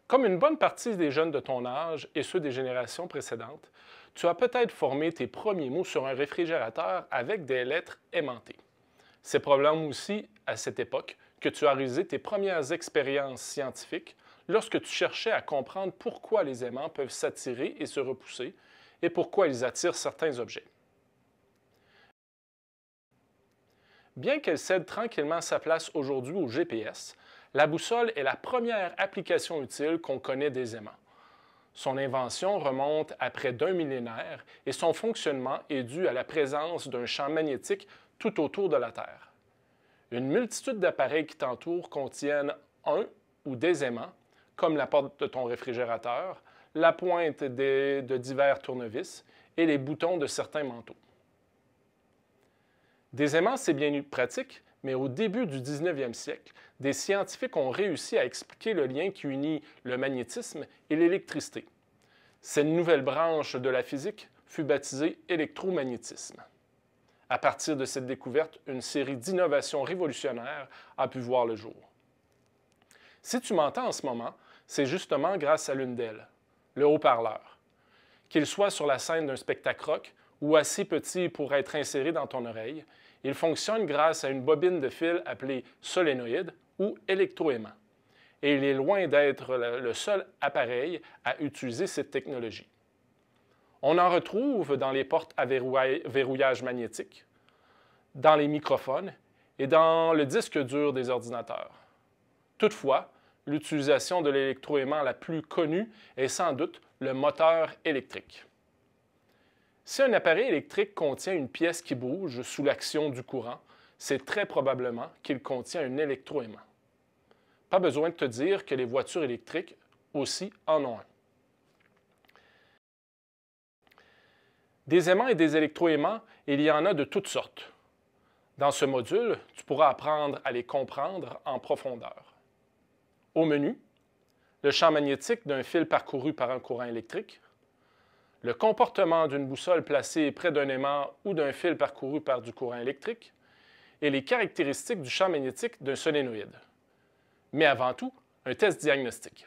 Comme une bonne partie des jeunes de ton âge et ceux des générations précédentes, tu as peut-être formé tes premiers mots sur un réfrigérateur avec des lettres aimantées. C'est probablement aussi à cette époque que tu as réalisé tes premières expériences scientifiques lorsque tu cherchais à comprendre pourquoi les aimants peuvent s'attirer et se repousser et pourquoi ils attirent certains objets. Bien qu'elle cède tranquillement sa place aujourd'hui au GPS, la boussole est la première application utile qu'on connaît des aimants. Son invention remonte à près d'un millénaire et son fonctionnement est dû à la présence d'un champ magnétique tout autour de la Terre. Une multitude d'appareils qui t'entourent contiennent un ou des aimants, comme la porte de ton réfrigérateur, la pointe de divers tournevis et les boutons de certains manteaux. Des aimants, c'est bien pratique, mais au début du 19e siècle, des scientifiques ont réussi à expliquer le lien qui unit le magnétisme et l'électricité. Cette nouvelle branche de la physique fut baptisée électromagnétisme. À partir de cette découverte, une série d'innovations révolutionnaires a pu voir le jour. Si tu m'entends en ce moment, c'est justement grâce à l'une d'elles, le haut-parleur. Qu'il soit sur la scène d'un spectacle rock ou assez petit pour être inséré dans ton oreille, il fonctionne grâce à une bobine de fil appelée solénoïde ou électroaimant. Et il est loin d'être le seul appareil à utiliser cette technologie. On en retrouve dans les portes à verrouillage magnétique, dans les microphones et dans le disque dur des ordinateurs. Toutefois, l'utilisation de l'électroaimant la plus connue est sans doute le moteur électrique. Si un appareil électrique contient une pièce qui bouge sous l'action du courant, c'est très probablement qu'il contient un électroaimant. Pas besoin de te dire que les voitures électriques aussi en ont un. Des aimants et des électroaimants, il y en a de toutes sortes. Dans ce module, tu pourras apprendre à les comprendre en profondeur. Au menu, le champ magnétique d'un fil parcouru par un courant électrique, le comportement d'une boussole placée près d'un aimant ou d'un fil parcouru par du courant électrique, et les caractéristiques du champ magnétique d'un solénoïde. Mais avant tout, un test diagnostique.